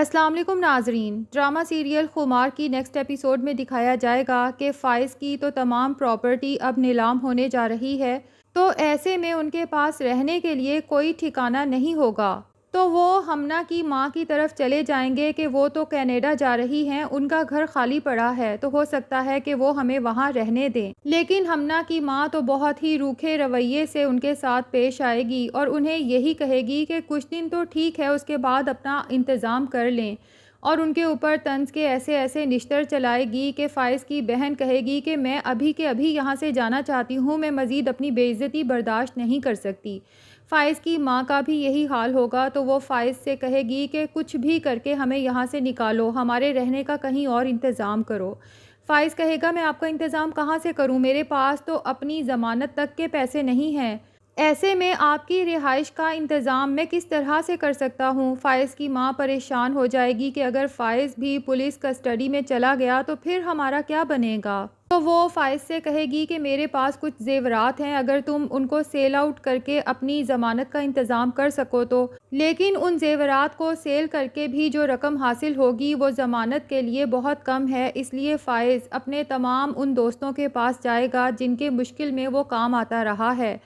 अस्सलाम वालेकुम नाजरीन। ड्रामा सीरियल खुमार की नेक्स्ट एपिसोड में दिखाया जाएगा कि फ़ाइज़ की तो तमाम प्रॉपर्टी अब नीलाम होने जा रही है, तो ऐसे में उनके पास रहने के लिए कोई ठिकाना नहीं होगा। तो वो हमना की माँ की तरफ चले जाएंगे कि वो तो कनाडा जा रही हैं, उनका घर खाली पड़ा है, तो हो सकता है कि वो हमें वहाँ रहने दें। लेकिन हमना की माँ तो बहुत ही रूखे रवैये से उनके साथ पेश आएगी और उन्हें यही कहेगी कि कुछ दिन तो ठीक है, उसके बाद अपना इंतज़ाम कर लें। और उनके ऊपर तंज के ऐसे ऐसे निश्तर चलाएगी कि फ़ाइज़ की बहन कहेगी कि मैं अभी के अभी यहाँ से जाना चाहती हूँ, मैं मज़ीद अपनी बेइज़्ज़ती बर्दाश्त नहीं कर सकती। फ़ाइज़ की माँ का भी यही हाल होगा, तो वो फ़ाइज़ से कहेगी कि कुछ भी करके हमें यहाँ से निकालो, हमारे रहने का कहीं और इंतज़ाम करो। फ़ाइज़ कहेगा मैं आपका इंतज़ाम कहाँ से करूँ, मेरे पास तो अपनी ज़मानत तक के पैसे नहीं हैं। ऐसे में आपकी रिहाइश का इंतज़ाम मैं किस तरह से कर सकता हूँ। फ़ाइज़ की माँ परेशान हो जाएगी कि अगर फ़ाइज़ भी पुलिस कस्टडी में चला गया तो फिर हमारा क्या बनेगा। तो वो फ़ाइज़ से कहेगी कि मेरे पास कुछ ज़ेवरात हैं, अगर तुम उनको सेल आउट करके अपनी ज़मानत का इंतज़ाम कर सको तो। लेकिन उन ज़ेवरात को सेल करके भी जो रकम हासिल होगी वो ज़मानत के लिए बहुत कम है, इसलिए फ़ाइज़ अपने तमाम उन दोस्तों के पास जाएगा जिनके मुश्किल में वो काम आता रहा है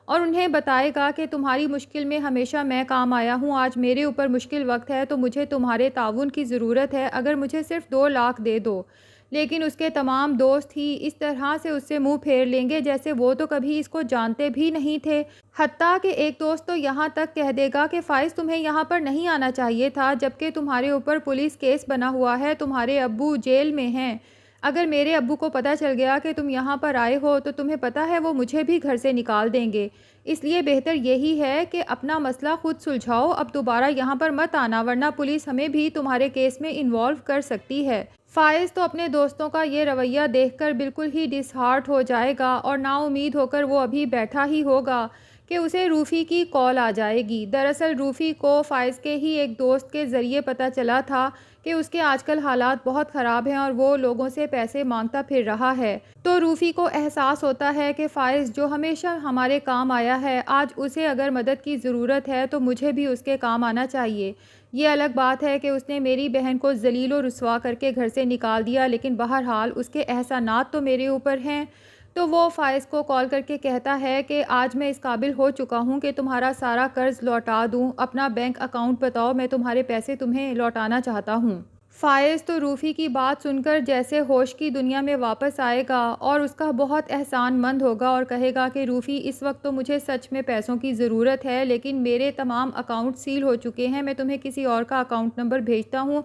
और उन्हें बताएगा कि तुम्हारी मुश्किल में हमेशा मैं काम आया हूँ, आज मेरे ऊपर मुश्किल वक्त है तो मुझे तुम्हारे ताउन की ज़रूरत है, अगर मुझे सिर्फ 2 लाख दे दो। लेकिन उसके तमाम दोस्त ही इस तरह से उससे मुंह फेर लेंगे जैसे वो तो कभी इसको जानते भी नहीं थे। हत्ता कि एक दोस्त तो यहाँ तक कह देगा कि फ़ाइज़ तुम्हें यहाँ पर नहीं आना चाहिए था, जबकि तुम्हारे ऊपर पुलिस केस बना हुआ है, तुम्हारे अब्बू जेल में हैं। अगर मेरे अब्बू को पता चल गया कि तुम यहाँ पर आए हो तो तुम्हें पता है वो मुझे भी घर से निकाल देंगे। इसलिए बेहतर यही है कि अपना मसला खुद सुलझाओ, अब दोबारा यहाँ पर मत आना, वरना पुलिस हमें भी तुम्हारे केस में इन्वॉल्व कर सकती है। फ़ाइज़ तो अपने दोस्तों का ये रवैया देखकर बिल्कुल ही डिसहार्ट हो जाएगा और नाउम्मीद होकर वो अभी बैठा ही होगा कि उसे रूफ़ी की कॉल आ जाएगी। दरअसल रूफ़ी को फ़ाइज़ के ही एक दोस्त के ज़रिए पता चला था कि उसके आजकल हालात बहुत ख़राब हैं और वो लोगों से पैसे मांगता फिर रहा है। तो रूफ़ी को एहसास होता है कि फ़ाइज़ जो हमेशा हमारे काम आया है, आज उसे अगर मदद की ज़रूरत है तो मुझे भी उसके काम आना चाहिए। ये अलग बात है कि उसने मेरी बहन को ज़लील व रुस्वा करके घर से निकाल दिया, लेकिन बहरहाल उसके एहसानात तो मेरे ऊपर हैं। तो वो फ़ाइज़ को कॉल करके कहता है कि आज मैं इस काबिल हो चुका हूँ कि तुम्हारा सारा कर्ज़ लौटा दूँ, अपना बैंक अकाउंट बताओ, मैं तुम्हारे पैसे तुम्हें लौटाना चाहता हूँ। फ़ाइज़ तो रूफ़ी की बात सुनकर जैसे होश की दुनिया में वापस आएगा और उसका बहुत एहसानमंद होगा और कहेगा कि रूफ़ी इस वक्त तो मुझे सच में पैसों की ज़रूरत है, लेकिन मेरे तमाम अकाउंट सील हो चुके हैं, मैं तुम्हें किसी और का अकाउंट नंबर भेजता हूँ,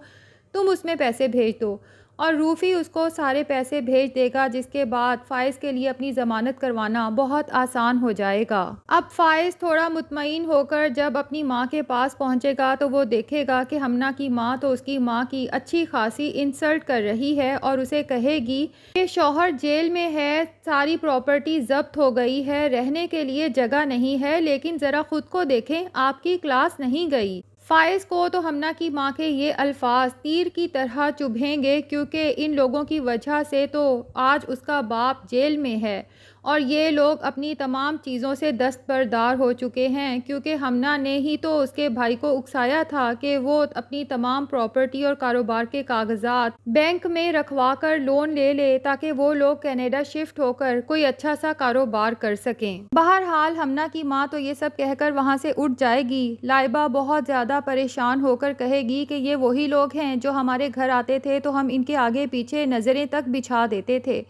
तुम उसमें पैसे भेज दो। और रूफ़ी उसको सारे पैसे भेज देगा, जिसके बाद फ़ाइज़ के लिए अपनी ज़मानत करवाना बहुत आसान हो जाएगा। अब फ़ाइज़ थोड़ा मुतमईन होकर जब अपनी माँ के पास पहुँचेगा तो वो देखेगा कि हमना की माँ तो उसकी माँ की अच्छी खासी इंसल्ट कर रही है और उसे कहेगी कि शौहर जेल में है, सारी प्रॉपर्टी ज़ब्त हो गई है, रहने के लिए जगह नहीं है, लेकिन ज़रा ख़ुद को देखें, आपकी क्लास नहीं गई। फ़ाइज़ को तो हमना की माँ के ये अल्फाज तीर की तरह चुभेंगे, क्योंकि इन लोगों की वजह से तो आज उसका बाप जेल में है और ये लोग अपनी तमाम चीज़ों से दस्तबरदार हो चुके हैं, क्योंकि हमना ने ही तो उसके भाई को उकसाया था कि वो अपनी तमाम प्रॉपर्टी और कारोबार के कागजात बैंक में रखवा कर लोन ले ले ताकि वो लोग कनाडा शिफ्ट होकर कोई अच्छा सा कारोबार कर सकें। बहरहाल हमना की माँ तो ये सब कहकर वहाँ से उठ जाएगी। लाइबा बहुत ज़्यादा परेशान होकर कहेगी कि ये वही लोग हैं जो हमारे घर आते थे तो हम इनके आगे पीछे नज़रें तक बिछा देते थे,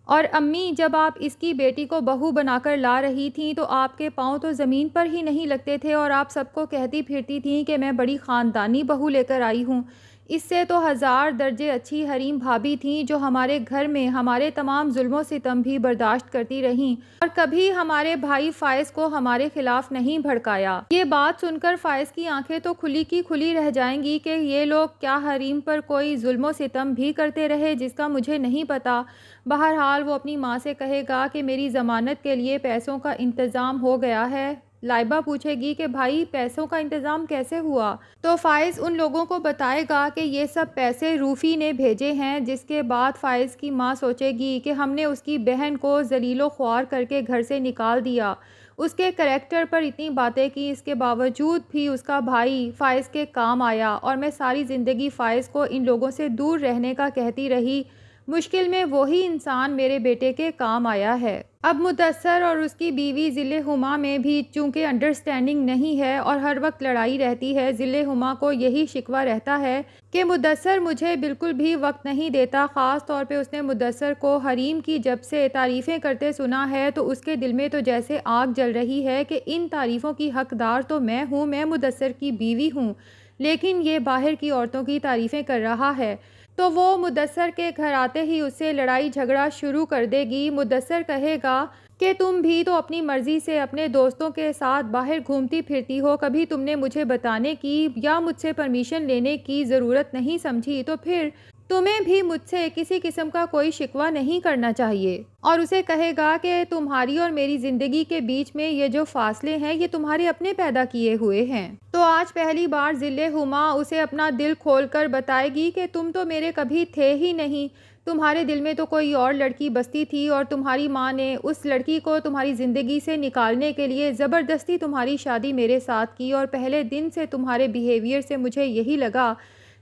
और अम्मी जब आप इसकी बेटी को बहू बनाकर ला रही थीं तो आपके पाँव तो ज़मीन पर ही नहीं लगते थे और आप सबको कहती फिरती थीं कि मैं बड़ी ख़ानदानी बहू लेकर आई हूँ। इससे तो हज़ार दर्जे अच्छी हरीम भाभी थीं जो हमारे घर में हमारे तमाम जुल्मों सितम भी बर्दाश्त करती रहीं और कभी हमारे भाई फ़ाइज़ को हमारे ख़िलाफ़ नहीं भड़काया। ये बात सुनकर फ़ाइज़ की आंखें तो खुली की खुली रह जाएंगी कि ये लोग क्या हरीम पर कोई जुल्मों सितम भी करते रहे जिसका मुझे नहीं पता। बहरहाल वो अपनी माँ से कहेगा कि मेरी ज़मानत के लिए पैसों का इंतज़ाम हो गया है। लाइबा पूछेगी कि भाई पैसों का इंतज़ाम कैसे हुआ, तो फ़ाइज़ उन लोगों को बताएगा कि ये सब पैसे रूफ़ी ने भेजे हैं, जिसके बाद फ़ाइज़ की माँ सोचेगी कि हमने उसकी बहन को ज़लीलो ख्वार करके घर से निकाल दिया, उसके करैक्टर पर इतनी बातें की, इसके बावजूद भी उसका भाई फ़ाइज़ के काम आया और मैं सारी ज़िंदगी फ़ाइज़ को इन लोगों से दूर रहने का कहती रही। मुश्किल में वही इंसान मेरे बेटे के काम आया है। अब मुदस्सर और उसकी बीवी ज़िले हुमा में भी चूँकि अंडरस्टैंडिंग नहीं है और हर वक्त लड़ाई रहती है, ज़िले हुमा को यही शिकवा रहता है कि मुदस्सर मुझे बिल्कुल भी वक्त नहीं देता। ख़ास तौर पे उसने मुदस्सर को हरीम की जब से तारीफ़ें करते सुना है तो उसके दिल में तो जैसे आग जल रही है कि इन तारीफ़ों की हकदार तो मैं हूँ, मैं मुदस्सर की बीवी हूँ, लेकिन ये बाहर की औरतों की तारीफ़ें कर रहा है। तो वो मुदस्सर के घर आते ही उससे लड़ाई झगड़ा शुरू कर देगी। मुदस्सर कहेगा कि तुम भी तो अपनी मर्ज़ी से अपने दोस्तों के साथ बाहर घूमती फिरती हो, कभी तुमने मुझे बताने की या मुझसे परमिशन लेने की ज़रूरत नहीं समझी, तो फिर तुम्हें भी मुझसे किसी किस्म का कोई शिकवा नहीं करना चाहिए। और उसे कहेगा कि तुम्हारी और मेरी ज़िंदगी के बीच में ये जो फासले हैं ये तुम्हारे अपने पैदा किए हुए हैं। तो आज पहली बार ज़िले हुमा उसे अपना दिल खोलकर बताएगी कि तुम तो मेरे कभी थे ही नहीं, तुम्हारे दिल में तो कोई और लड़की बसती थी और तुम्हारी माँ ने उस लड़की को तुम्हारी ज़िंदगी से निकालने के लिए ज़बरदस्ती तुम्हारी शादी मेरे साथ की, और पहले दिन से तुम्हारे बिहेवियर से मुझे यही लगा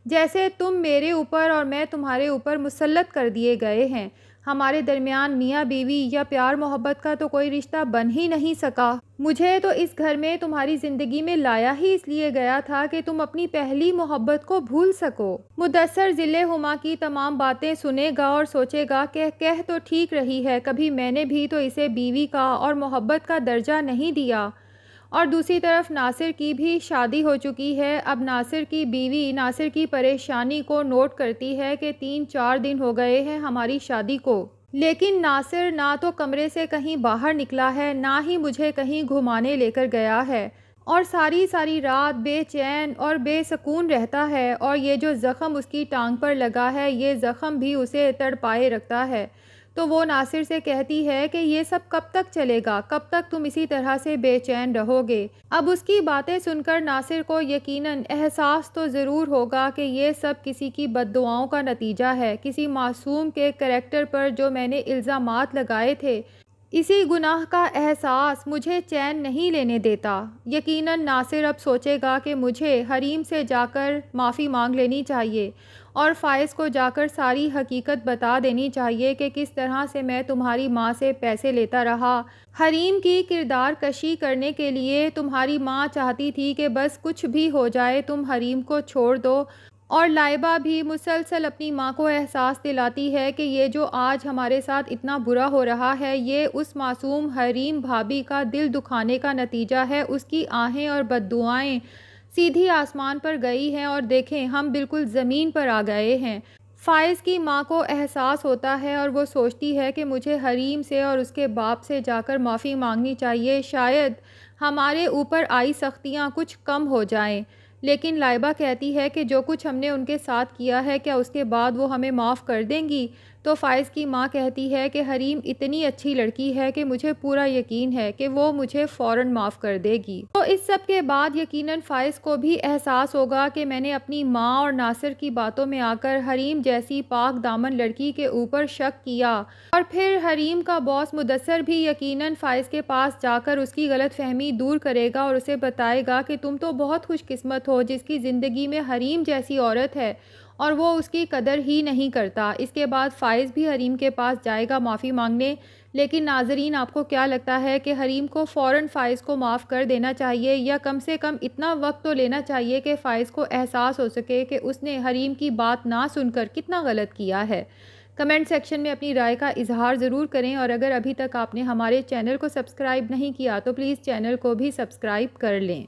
जैसे तुम मेरे ऊपर और मैं तुम्हारे ऊपर मुसल्लत कर दिए गए हैं। हमारे दरमियान मियाँ बीवी या प्यार मोहब्बत का तो कोई रिश्ता बन ही नहीं सका। मुझे तो इस घर में तुम्हारी ज़िंदगी में लाया ही इसलिए गया था कि तुम अपनी पहली मोहब्बत को भूल सको। मुदस्सर ज़िले हुमा की तमाम बातें सुनेगा और सोचेगा कि कह तो ठीक रही है, कभी मैंने भी तो इसे बीवी का और मोहब्बत का दर्जा नहीं दिया। और दूसरी तरफ नासिर की भी शादी हो चुकी है। अब नासिर की बीवी नासिर की परेशानी को नोट करती है कि 3-4 दिन हो गए हैं हमारी शादी को, लेकिन नासिर ना तो कमरे से कहीं बाहर निकला है, ना ही मुझे कहीं घुमाने लेकर गया है, और सारी सारी रात बेचैन और बेसुकून रहता है। और ये जो ज़ख़म उसकी टांग पर लगा है, ये ज़ख़म भी उसे तड़पाए रखता है। तो वो नासिर से कहती है कि ये सब कब तक चलेगा, कब तक तुम इसी तरह से बेचैन रहोगे। अब उसकी बातें सुनकर नासिर को यकीनन एहसास तो ज़रूर होगा कि ये सब किसी की बद्दुआओं का नतीजा है, किसी मासूम के करैक्टर पर जो मैंने इल्ज़ामात लगाए थे, इसी गुनाह का एहसास मुझे चैन नहीं लेने देता। यकीनन नासिर अब सोचेगा कि मुझे हरीम से जाकर माफ़ी मांग लेनी चाहिए और फ़ाइज़ को जाकर सारी हकीकत बता देनी चाहिए कि किस तरह से मैं तुम्हारी माँ से पैसे लेता रहा। हरीम की किरदार कशी करने के लिए तुम्हारी माँ चाहती थी कि बस कुछ भी हो जाए तुम हरीम को छोड़ दो, और लाइबा भी मुसलसल अपनी माँ को एहसास दिलाती है कि ये जो आज हमारे साथ इतना बुरा हो रहा है ये उस मासूम हरीम भाभी का दिल दुखाने का नतीजा है। उसकी आहें और बद्दुआएं सीधी आसमान पर गई हैं और देखें हम बिल्कुल ज़मीन पर आ गए हैं। फ़ाइज़ की माँ को एहसास होता है और वो सोचती है कि मुझे हरीम से और उसके बाप से जाकर माफ़ी मांगनी चाहिए, शायद हमारे ऊपर आई सख्तियाँ कुछ कम हो जाएं। लेकिन लाइबा कहती है कि जो कुछ हमने उनके साथ किया है क्या उसके बाद वो हमें माफ़ कर देंगी। तो फ़ाइज़ की माँ कहती है कि हरीम इतनी अच्छी लड़की है कि मुझे पूरा यकीन है कि वो मुझे फ़ौरन माफ़ कर देगी। तो इस सब के बाद यकीनन फ़ाइज़ को भी एहसास होगा कि मैंने अपनी माँ और नासिर की बातों में आकर हरीम जैसी पाक दामन लड़की के ऊपर शक किया, और फिर हरीम का बॉस मुदस्सर भी यकीनन फ़ाइज़ के पास जाकर उसकी गलतफ़हमी दूर करेगा और उसे बताएगा कि तुम तो बहुत खुशकिस्मत हो जिसकी ज़िंदगी में हरीम जैसी औरत है और वो उसकी कदर ही नहीं करता। इसके बाद फ़ाइज़ भी हरीम के पास जाएगा माफ़ी मांगने। लेकिन नाज़रीन, आपको क्या लगता है कि हरीम को फ़ौरन फ़ाइज़ को माफ़ कर देना चाहिए या कम से कम इतना वक्त तो लेना चाहिए कि फ़ाइज़ को एहसास हो सके कि उसने हरीम की बात ना सुनकर कितना गलत किया है? कमेंट सेक्शन में अपनी राय का इजहार ज़रूर करें, और अगर अभी तक आपने हमारे चैनल को सब्सक्राइब नहीं किया तो प्लीज़ चैनल को भी सब्सक्राइब कर लें।